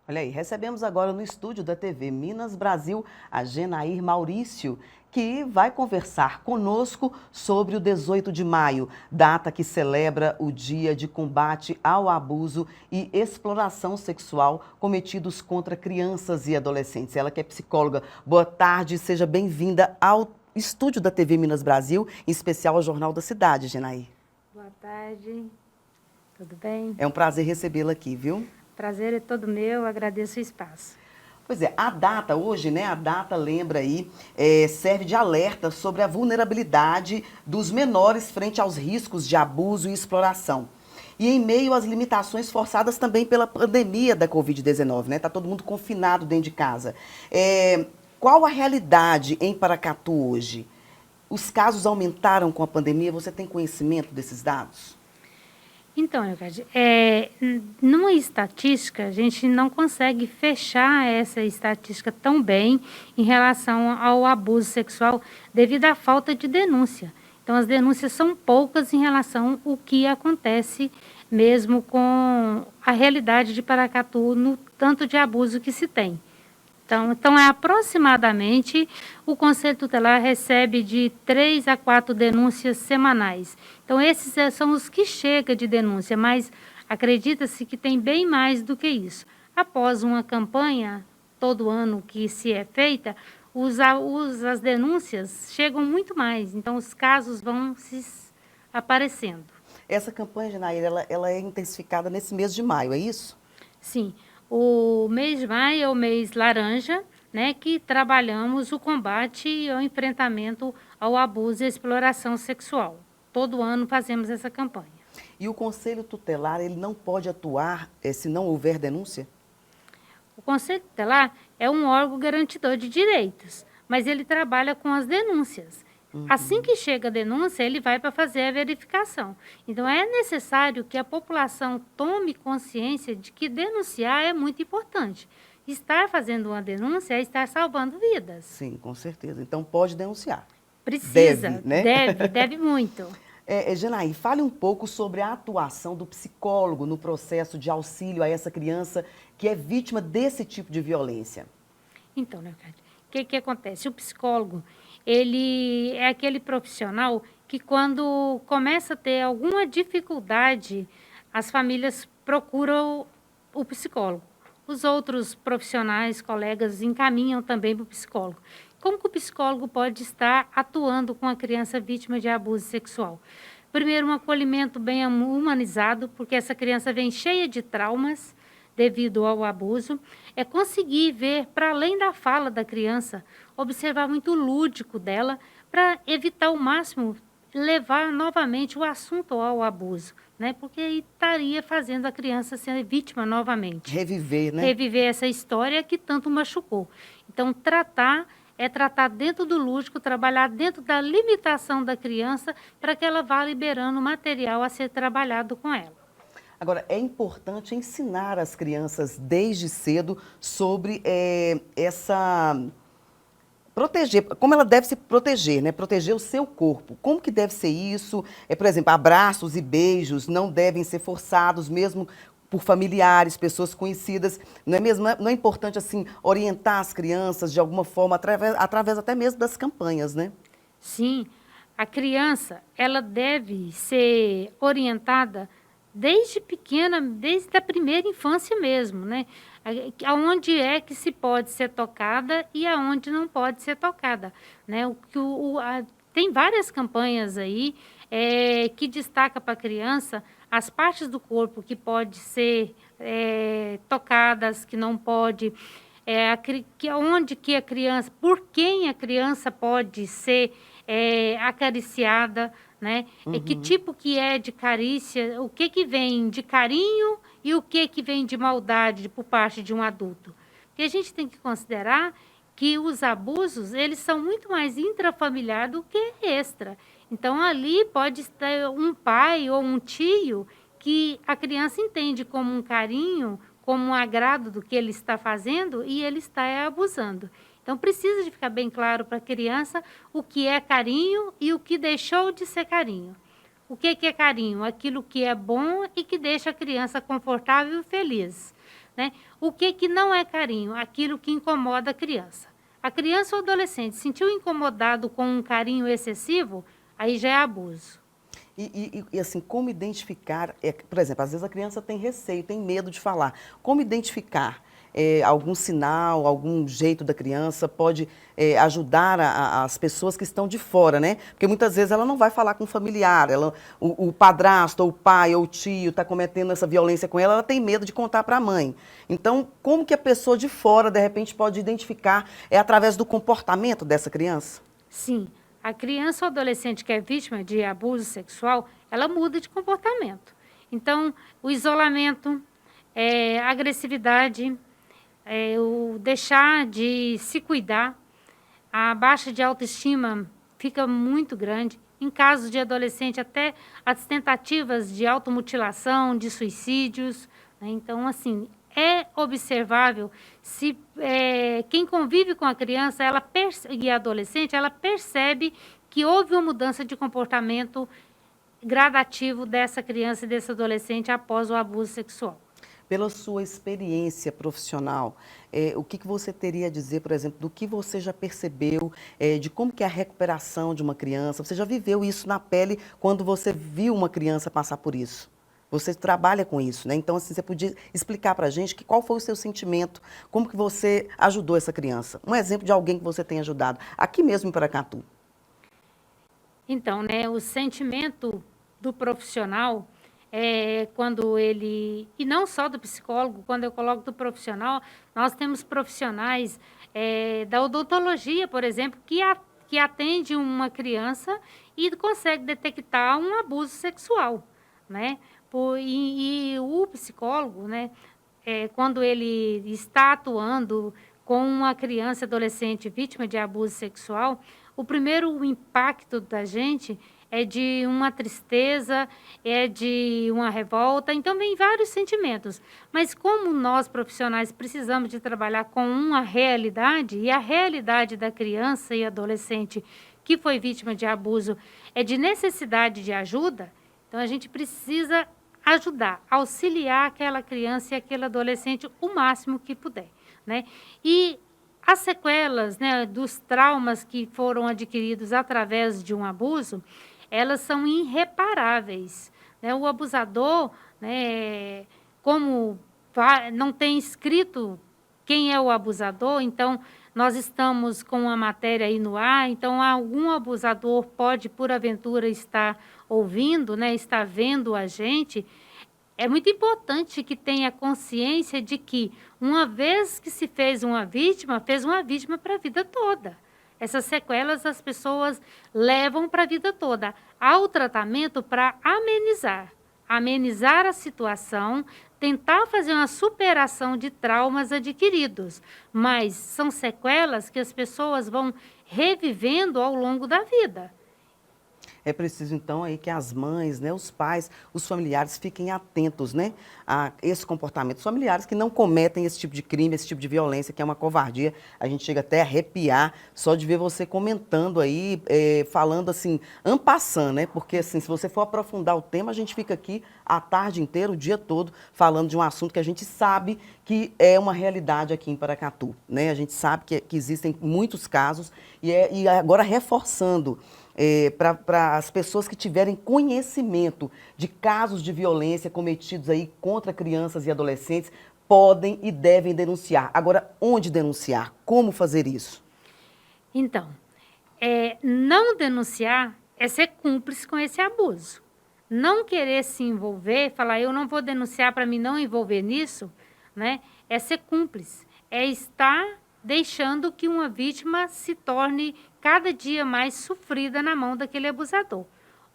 Olha aí, recebemos agora no estúdio da TV Minas Brasil a Genair Maurício, que vai conversar conosco sobre o 18 de maio, data que celebra o Dia de Combate ao Abuso e Exploração Sexual cometidos contra crianças e adolescentes. Ela que é psicóloga. Boa tarde, seja bem-vinda ao estúdio da TV Minas Brasil, em especial ao Jornal da Cidade, Genair. Boa tarde, tudo bem? É um prazer recebê-la aqui, viu? Prazer é todo meu, agradeço o espaço. Pois é, a data hoje, né, a data lembra aí, serve de alerta sobre a vulnerabilidade dos menores frente aos riscos de abuso e exploração. E em meio às limitações forçadas também pela pandemia da Covid-19, né? Tá todo mundo confinado dentro de casa. Qual a realidade em Paracatu hoje? Os casos aumentaram com a pandemia? Você tem conhecimento desses dados? Então, Leocádia, numa estatística, a gente não consegue fechar essa estatística tão bem em relação ao abuso sexual devido à falta de denúncia. Então, as denúncias são poucas em relação ao que acontece mesmo com a realidade de Paracatu no tanto de abuso que se tem. Então, aproximadamente, o Conselho Tutelar recebe de 3 a 4 denúncias semanais. Então, esses são os que chegam de denúncia, mas acredita-se que tem bem mais do que isso. Após uma campanha, todo ano que se é feita, as denúncias chegam muito mais, então os casos vão se aparecendo. Essa campanha, Genair, ela é intensificada nesse mês de maio, é isso? Sim, o mês de maio é o mês laranja, né, que trabalhamos o combate e o enfrentamento ao abuso e exploração sexual. Todo ano fazemos essa campanha. E o Conselho Tutelar, ele não pode atuar se não houver denúncia? O Conselho Tutelar é um órgão garantidor de direitos, mas ele trabalha com as denúncias. Assim que chega a denúncia, ele vai para fazer a verificação. Então, é necessário que a população tome consciência de que denunciar é muito importante. Estar fazendo uma denúncia é estar salvando vidas. Sim, com certeza. Então, pode denunciar. Precisa, Deve, né? deve muito. Genair, fale um pouco sobre a atuação do psicólogo no processo de auxílio a essa criança que é vítima desse tipo de violência. Então, Leocádia, o que acontece? O psicólogo, ele é aquele profissional que quando começa a ter alguma dificuldade, as famílias procuram o psicólogo. Os outros profissionais, colegas, encaminham também para o psicólogo. Como que o psicólogo pode estar atuando com a criança vítima de abuso sexual? Primeiro, um acolhimento bem humanizado, porque essa criança vem cheia de traumas devido ao abuso, é conseguir ver para além da fala da criança, observar muito o lúdico dela, para evitar ao máximo levar novamente o assunto ao abuso, né? Porque aí estaria fazendo a criança ser vítima novamente. Reviver, né? Reviver essa história que tanto machucou. Então, tratar dentro do lúdico, trabalhar dentro da limitação da criança para que ela vá liberando material a ser trabalhado com ela. Agora, é importante ensinar as crianças desde cedo sobre proteger, como ela deve se proteger, né? Proteger o seu corpo. Como que deve ser isso? Por exemplo, abraços e beijos não devem ser forçados, mesmo por familiares, pessoas conhecidas. Não é mesmo? Não é importante, assim, orientar as crianças de alguma forma, através até mesmo das campanhas, né? Sim, a criança, ela deve ser orientada desde pequena, desde a primeira infância mesmo, né? Aonde é que se pode ser tocada e aonde não pode ser tocada, né? Tem várias campanhas aí que destaca para a criança as partes do corpo que pode ser tocadas, que não pode, onde que a criança, por quem a criança pode ser acariciada, né? Que tipo que é de carícia, o que vem de carinho e o que vem de maldade por parte de um adulto. Porque a gente tem que considerar que os abusos, eles são muito mais intrafamiliar do que extra. Então, ali pode ter um pai ou um tio que a criança entende como um carinho, como um agrado do que ele está fazendo e ele está abusando. Então, precisa de ficar bem claro para a criança o que é carinho e o que deixou de ser carinho. O que é carinho? Aquilo que é bom e que deixa a criança confortável e feliz. né? O que não é carinho? Aquilo que incomoda a criança. A criança ou adolescente sentiu incomodado com um carinho excessivo, aí já é abuso. Assim, como identificar, por exemplo, às vezes a criança tem receio, tem medo de falar. Como identificar algum sinal, algum jeito da criança pode ajudar as pessoas que estão de fora, né? Porque muitas vezes ela não vai falar com o familiar, o padrasto, ou o pai, ou o tio está cometendo essa violência com ela tem medo de contar para a mãe. Então, como que a pessoa de fora, de repente, pode identificar através do comportamento dessa criança? Sim. A criança ou adolescente que é vítima de abuso sexual, ela muda de comportamento. Então, o isolamento, a agressividade, o deixar de se cuidar, a baixa de autoestima fica muito grande. Em casos de adolescente, até as tentativas de automutilação, de suicídios, né? Então, assim, é observável se quem convive com a criança e a adolescente, ela percebe que houve uma mudança de comportamento gradativo dessa criança e desse adolescente após o abuso sexual. Pela sua experiência profissional, o que você teria a dizer, por exemplo, do que você já percebeu, de como que é a recuperação de uma criança? Você já viveu isso na pele quando você viu uma criança passar por isso? Você trabalha com isso, né? Então, assim, você podia explicar para a gente qual foi o seu sentimento, como que você ajudou essa criança? Um exemplo de alguém que você tem ajudado, aqui mesmo em Paracatu. Então, né, o sentimento do profissional quando ele, e não só do psicólogo, quando eu coloco do profissional, nós temos profissionais da odontologia, por exemplo, que atende uma criança e consegue detectar um abuso sexual, né? E o psicólogo, né, quando ele está atuando com uma criança e adolescente vítima de abuso sexual, o primeiro impacto da gente é de uma tristeza, é de uma revolta, então vem vários sentimentos. Mas como nós profissionais precisamos de trabalhar com uma realidade, e a realidade da criança e adolescente que foi vítima de abuso é de necessidade de ajuda, então a gente precisa ajudar, auxiliar aquela criança e aquele adolescente o máximo que puder, né? E as sequelas, né, dos traumas que foram adquiridos através de um abuso, elas são irreparáveis, né? O abusador, né, como não tem escrito quem é o abusador, então nós estamos com uma matéria aí no ar, então algum abusador pode, por aventura, estar ouvindo, né, estar vendo a gente. É muito importante que tenha consciência de que, uma vez que se fez uma vítima para a vida toda. Essas sequelas as pessoas levam para a vida toda. Há o tratamento para amenizar a situação, tentar fazer uma superação de traumas adquiridos, mas são sequelas que as pessoas vão revivendo ao longo da vida. É preciso, então, aí que as mães, né, os pais, os familiares fiquem atentos, né, a esse comportamento. Os familiares que não cometem esse tipo de crime, esse tipo de violência, que é uma covardia. A gente chega até a arrepiar só de ver você comentando aí, falando assim, en passant, né? Porque, assim, se você for aprofundar o tema, a gente fica aqui a tarde inteira, o dia todo, falando de um assunto que a gente sabe que é uma realidade aqui em Paracatu, né? A gente sabe que existem muitos casos e agora reforçando, para as pessoas que tiverem conhecimento de casos de violência cometidos aí contra crianças e adolescentes, podem e devem denunciar. Agora, onde denunciar? Como fazer isso? Então, não denunciar é ser cúmplice com esse abuso. Não querer se envolver, falar eu não vou denunciar para me não envolver nisso, né? É ser cúmplice, é estar deixando que uma vítima se torne cada dia mais sofrida na mão daquele abusador.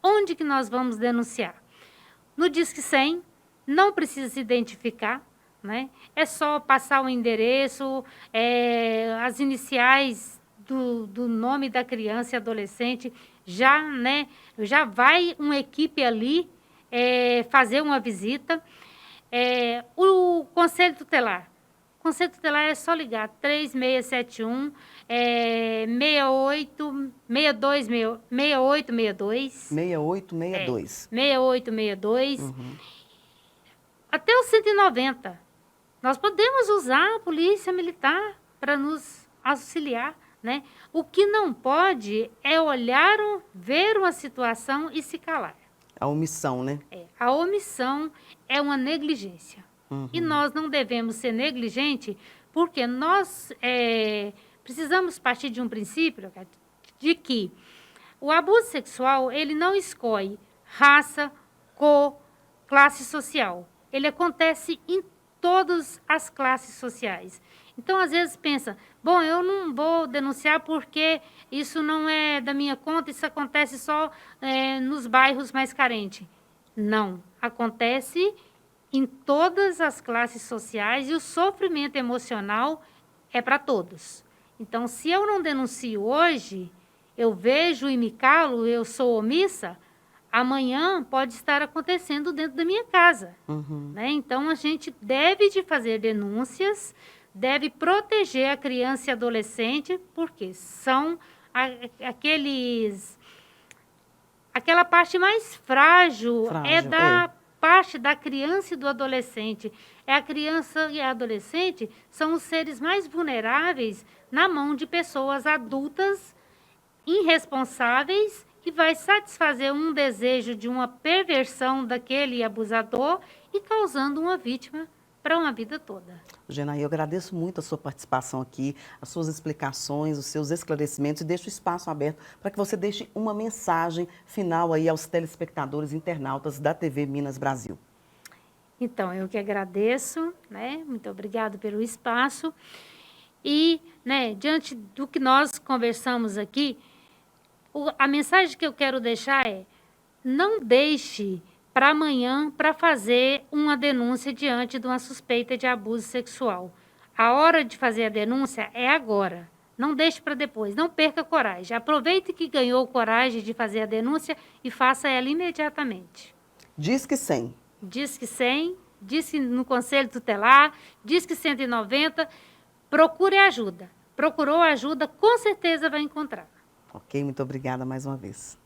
Onde que nós vamos denunciar? No Disque 100, não precisa se identificar, né? É só passar o endereço, as iniciais do nome da criança e adolescente, né? Já vai uma equipe ali fazer uma visita. O Conselho Tutelar. O Conselho Tutelar é só ligar 3671 6862. 6862. 6862. Até o 190. Nós podemos usar a polícia militar para nos auxiliar, né? O que não pode é olhar, ver uma situação e se calar. A omissão, né? A omissão é uma negligência. Uhum. E nós não devemos ser negligentes, porque nós precisamos partir de um princípio de que o abuso sexual, ele não escolhe raça, cor, classe social. Ele acontece em todas as classes sociais. Então, às vezes, pensa, bom, eu não vou denunciar porque isso não é da minha conta, isso acontece só nos bairros mais carentes. Não, acontece em todas as classes sociais e o sofrimento emocional é para todos. Então, se eu não denuncio hoje, eu vejo e me calo, eu sou omissa, amanhã pode estar acontecendo dentro da minha casa. Uhum. Né? Então, a gente deve de fazer denúncias, deve proteger a criança e adolescente, porque são aquela parte mais frágil é da parte da criança e do adolescente. A criança e a adolescente são os seres mais vulneráveis na mão de pessoas adultas, irresponsáveis, que vai satisfazer um desejo de uma perversão daquele abusador e causando uma vítima para uma vida toda. Genair, eu agradeço muito a sua participação aqui, as suas explicações, os seus esclarecimentos e deixo o espaço aberto para que você deixe uma mensagem final aí aos telespectadores internautas da TV Minas Brasil. Então, eu que agradeço, né? Muito obrigado pelo espaço. E, né, diante do que nós conversamos aqui, a mensagem que eu quero deixar é: não deixe para amanhã para fazer uma denúncia diante de uma suspeita de abuso sexual. A hora de fazer a denúncia é agora. Não deixe para depois. Não perca coragem. Aproveite que ganhou coragem de fazer a denúncia e faça ela imediatamente. Disque 100. Disque 100, disque no Conselho Tutelar, disque 190. Procure ajuda. Procurou ajuda, com certeza vai encontrar. Ok, muito obrigada mais uma vez.